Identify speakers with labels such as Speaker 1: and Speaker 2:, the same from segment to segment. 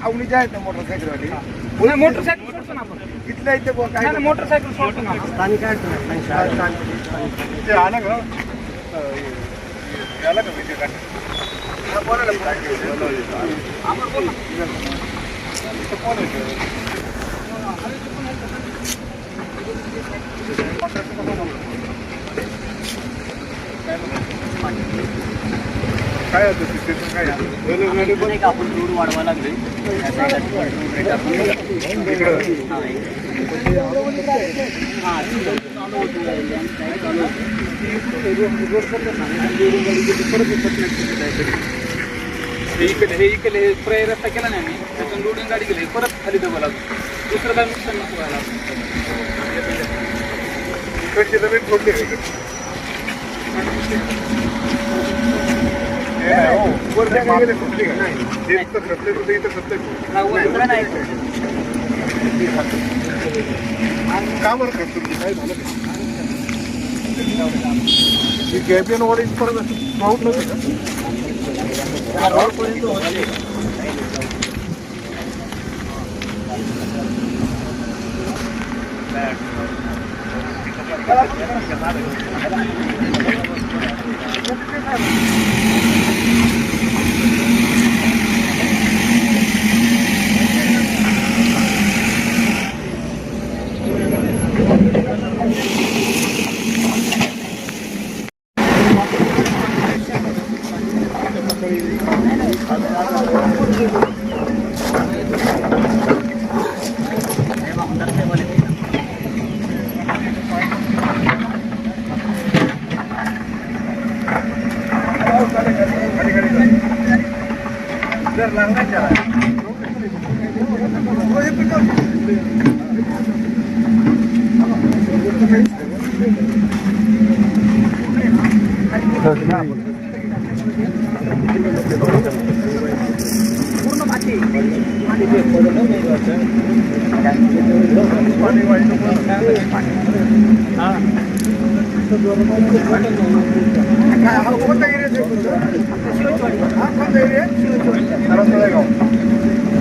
Speaker 1: अवनीच्या आहेत ना मोटरसायकलवाली
Speaker 2: मोटरसायकल सोडतो ना आपण
Speaker 1: इथल्या इथे काय
Speaker 2: मोटरसायकल सोडतो ना
Speaker 1: स्थानिक आहेत ते आलं का आलं का विजय काटे बोला ना काय होतं तिथे काय
Speaker 2: आपण रोड वाढवा लागले इकडे स्प्रे रस्ता केला नाही आम्ही त्यातून लोडिंग गाडी गेली परत खाली डबल लागतो दुसरं काय नुकसान नको व्हायला
Speaker 1: इकडची जमीन फोडली का बरं करतो काय झालं गॅबियन वॉरेज परत पाऊट नव्हते का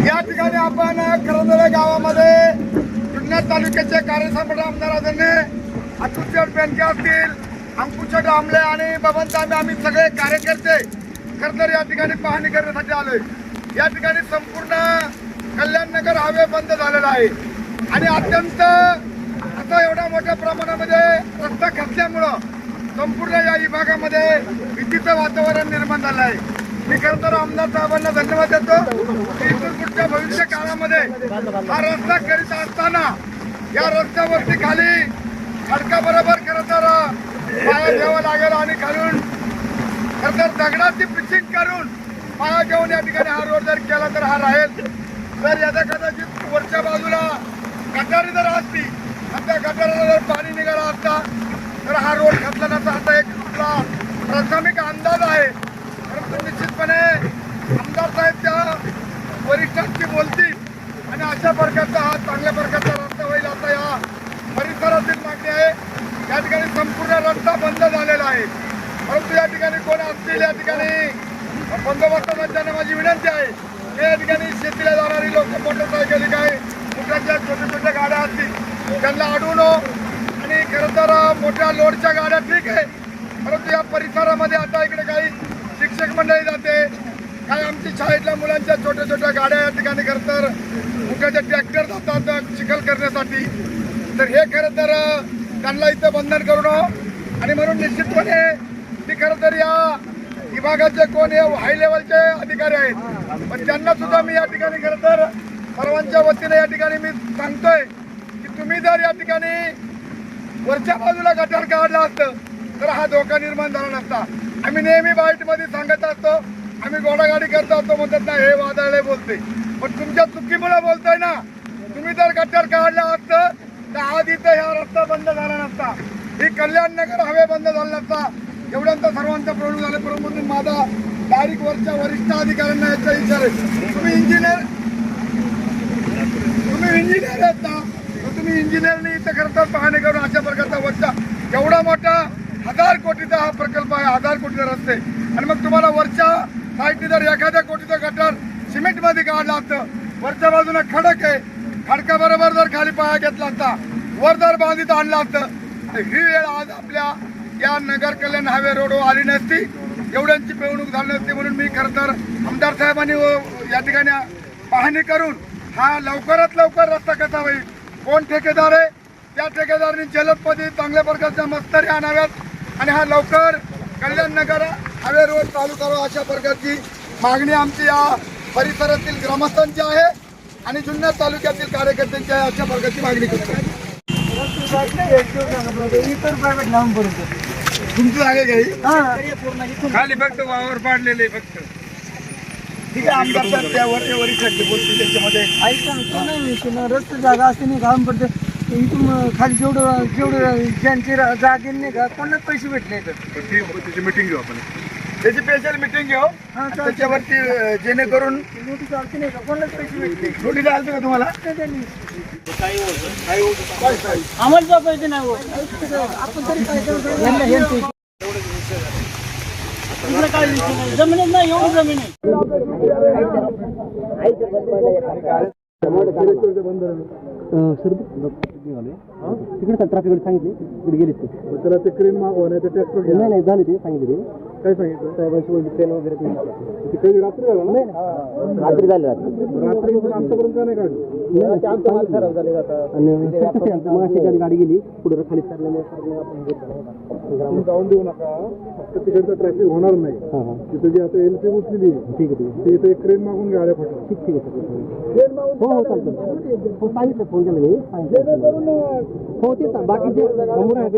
Speaker 1: या ठिकाणी आपण करंजळे गावामध्ये जुन्नर तालुक्याचे कार्यसम्राट आमदार आदरणीय अतुल बेनके असतील, अंकुश डांबळे आणि बबन तांबे आम्ही सगळे कार्यकर्ते खरतर या ठिकाणी पाहणी करण्यासाठी आलोय। या ठिकाणी संपूर्ण कल्याण नगर हायवे बंद झालेला आहे आणि अत्यंत आता एवढ्या मोठ्या प्रमाणामध्ये रस्ता खचल्यामुळं संपूर्ण या विभागामध्ये भीतीचं वातावरण निर्माण झालं आहे। मी खरं तर आमदार साहेबांना धन्यवाद देतो की इथून पुढच्या भविष्य काळामध्ये हा रस्ता करीत असताना या रस्त्यावरती खाली खडकाबरोबर खरं तर पाया घ्यावा लागेल आणि खालून खरं तर दगडाची पिचिंग करून पाया घेऊन या ठिकाणी हा रोड जर केला तर हा राहील। जर याचा कदाचित वरच्या बाजूला गटारी जर असती आणि त्या गटाराला जर पाणी निघाला असता तर हा रोड खचल्याचा आता एक आपला प्राथमिक अंदाज आहे। परंतु निश्चितपणे आमदार साहेब त्या वरिष्ठांची बोलतील आणि अशा प्रकारचा हा चांगल्या प्रकारचा रस्ता होईल आता या परिसरातील मागणी आहे। या ठिकाणी संपूर्ण रस्ता बंद झालेला आहे, परंतु या ठिकाणी कोण असतील या ठिकाणी बंदोबस्तात त्यांना माझी विनंती आहे की या ठिकाणी शेतीला जाणारी लोक मोटरसायकली काय मोठ्या छोट्या छोट्या गाड्या असतील त्यांना अडवून आणि खरं तर मोठ्या लोडच्या गाड्या ठीक आहे, परंतु या परिसरामध्ये आता इकडे काही शिक्षक मंडळी जाते, काही आमची शाळेतल्या मुलांच्या छोट्या छोट्या गाड्या या ठिकाणी खरं तर मुख्याचे ट्रॅक्टर जातात चिखल करण्यासाठी, तर हे खरं तर त्यांना इथं बंधन करून आणि म्हणून निश्चितपणे ती खरं तर या विभागाचे कोण हे हाय लेवलचे अधिकारी आहेत पण त्यांना सुद्धा मी या ठिकाणी खरं तर सर्वांच्या वतीने या ठिकाणी मी सांगतोय की तुम्ही जर या ठिकाणी वरच्या बाजूला गटार काढला असतं तर हा धोका निर्माण झाला नसता। आम्ही नेहमी बाईटमध्ये सांगत असतो, आम्ही घोडागाडी करत असतो म्हणतात ना हे वादळे बोलते, पण तुमच्या चुकीमुळे बोलतोय ना। तुम्ही जर गटार काढला असतं तर आज इथं हा रस्ता बंद झाला नसता, ही कल्याण नगर हायवे बंद झाला नसता। एवढ्यांचा सर्वांचा प्रॉब्लेम झाला, परंतु माझा डायरेक्ट वरच्या वरिष्ठ अधिकाऱ्यांना याचा विचार आहे, तुम्ही इंजिनियर आहेत ना, तुम्ही इंजिनियरने इथं खरं तर पाहणी करून अशा प्रकारचा वरचा एवढा मोठा 1000 कोटीचा हा प्रकल्प आहे, 1000 कोटीचे रस्ते. आणि मग तुम्हाला वरच्या साईडने जर एखाद्या कोटीचं गटर सिमेंट मध्ये काढलं असतं, वरच्या बाजूला खडक आहे, खडकाबरोबर जर खाली पाया घेतला असता, वर जर बांधित आणलं असतं, तर ही वेळ आज आपल्या या नगर कल्याण हायवे रोडवर आली नसती, एवढ्यांची पिळवणूक झाली नसती. म्हणून मी खरं तर आमदार साहेबांनी या ठिकाणी पाहणी करून हा लवकरात लवकर रस्ता कसा होईल, कोण ठेकेदार आहे त्या ठेकेदारांनी जलदपणे चांगल्या प्रकारच्या मस्तरी आणाव्यात आणि हा लवकर कल्याण नगर हायवे रोड चालू करावा, अशा प्रकारची मागणी आमची या परिसरातील ग्रामस्थांची आहे आणि जुन्नर तालुक्यातील कार्यकर्त्यांची आहे, अशा प्रकारची मागणी करतो. तुमचं आहे काही
Speaker 2: खाली फक्त वावर पाडलेले फक्त.
Speaker 1: ठीक आहे, आमदार साहेब त्यावर बोलतील त्याच्यामध्ये.
Speaker 3: ऐका ना, रस्ते जागा असते नाही काम पडते इथून खाली जेवढं ज्यांची जागे नाही का कोणाच पैसे भेटले
Speaker 1: त्याची मीटिंग घेऊ आपण, त्याची स्पेशल मीटिंग घेऊ त्याच्यावरती, जेणेकरून
Speaker 3: नोटीस आलती नाही का कोणाच पैसे भेटले.
Speaker 1: नोटीस आलं का तुम्हाला?
Speaker 3: आम्हाला पैसे नाही हो, आपण तरी काय करतो इकडे काय विषय नाही, जमिनीत नाही एवढी जमीन आहे.
Speaker 4: तिकडे ट्रॅफिक सांगितले तिकडे गेले
Speaker 1: त्याला ते क्रेन मागवण्याचं ट्रॅक्टर
Speaker 4: नाही झाले ते सांगितले
Speaker 1: काय सांगितलं
Speaker 4: साहेबांशी ट्रेन वगैरे
Speaker 1: कधी रात्री झाला ना?
Speaker 4: रात्री झाले रात्री
Speaker 1: आतापर्यंत का नाही काढलं?
Speaker 4: आणि मग गाडी गेली पुढे खाली सरल्यामुळे
Speaker 1: तुम्ही जाऊन देऊ नका, फक्त तिकडचं ट्रॅफिक होणार नाही. तिथे जी आता एलपी उचलेली
Speaker 4: ठीक आहे
Speaker 1: ते इथे एक क्रेन मागून गाड्या फटवा.
Speaker 4: ठीक आहे हो हो चालतं हो सांगितलं फोन केला मी हो तेच बाकीचे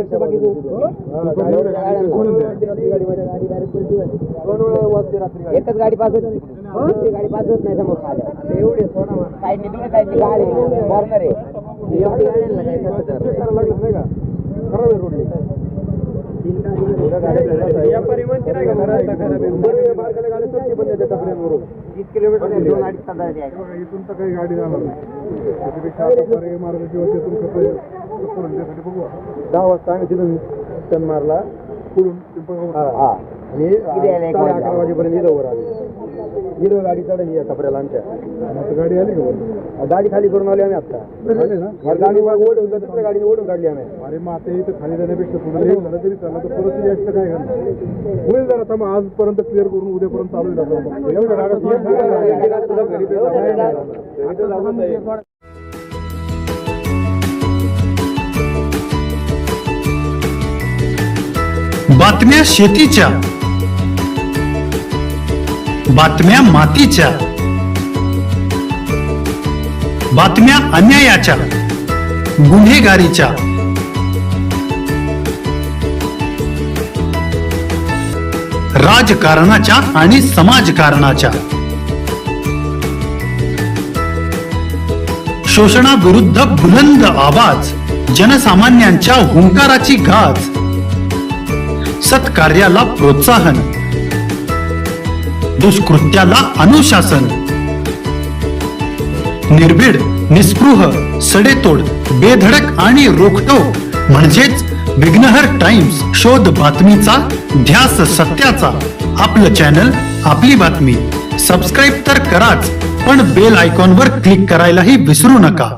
Speaker 4: बाकीचे एकच गाडी पास होत नाही, गाडी पास होत नाही समोर आल्या एवढे काही निघून काही गाडी कॉर्नर आहे एवढी गाड्यांना काही
Speaker 1: लागलं नाही का खराब आहे रोडने. या परिवहनची नाही का बारकाल्या गाडी सुट्टी बंद आहे त्या टपऱ्यांवरून
Speaker 4: 30 किलोमीटर 2-2.5 तास
Speaker 1: इथून तर काही गाडी जाणार नाही. त्याच्यापेक्षा आता पर्यायी मार्ग किंवा त्यातून कसं बघू. 10 वाजता आम्ही तिथून टन मारला पुढून आणि 11 वाजेपर्यंत इथं वर आली. हिरो गाडी चढली कपड्याला आमच्या, गाडी आली का? गाडी खाली करून आली आम्ही आता. गाडी ओढून दुसऱ्या गाडीने ओढून काढली आम्ही. अरे मग आता इथं खाली जाण्यापेक्षा पुढे लेट झालं तरी चाललं तर परत यायचं काय करणार होईल जरा. आता मग आजपर्यंत क्लिअर करून उद्यापर्यंत चालू आहे.
Speaker 5: बातम्या शेतीच्या, बातम्या मातीच्या, बातम्या अन्यायाच्या, गुन्हेगारीच्या, राजकारणाच्या आणि समाजकारणाच्या, शोषणाविरुद्ध बुलंद आवाज, जनसामान्यांच्या हुंकाराची गाज, सत्कार्याला प्रोत्साहन, दुष्कृत्याला अनुशासन, निर्भीड, निस्पृह, सडेतोड, बेधडक आणि रोखटोक म्हणजेच विघ्नहर टाइम्स. शोध बातमीचा, ध्यास सत्याचा. आपलं चॅनल, आपली बातमी. सबस्क्राईब तर कराच, पण बेल आयकॉनवर क्लिक करायलाही विसरू नका.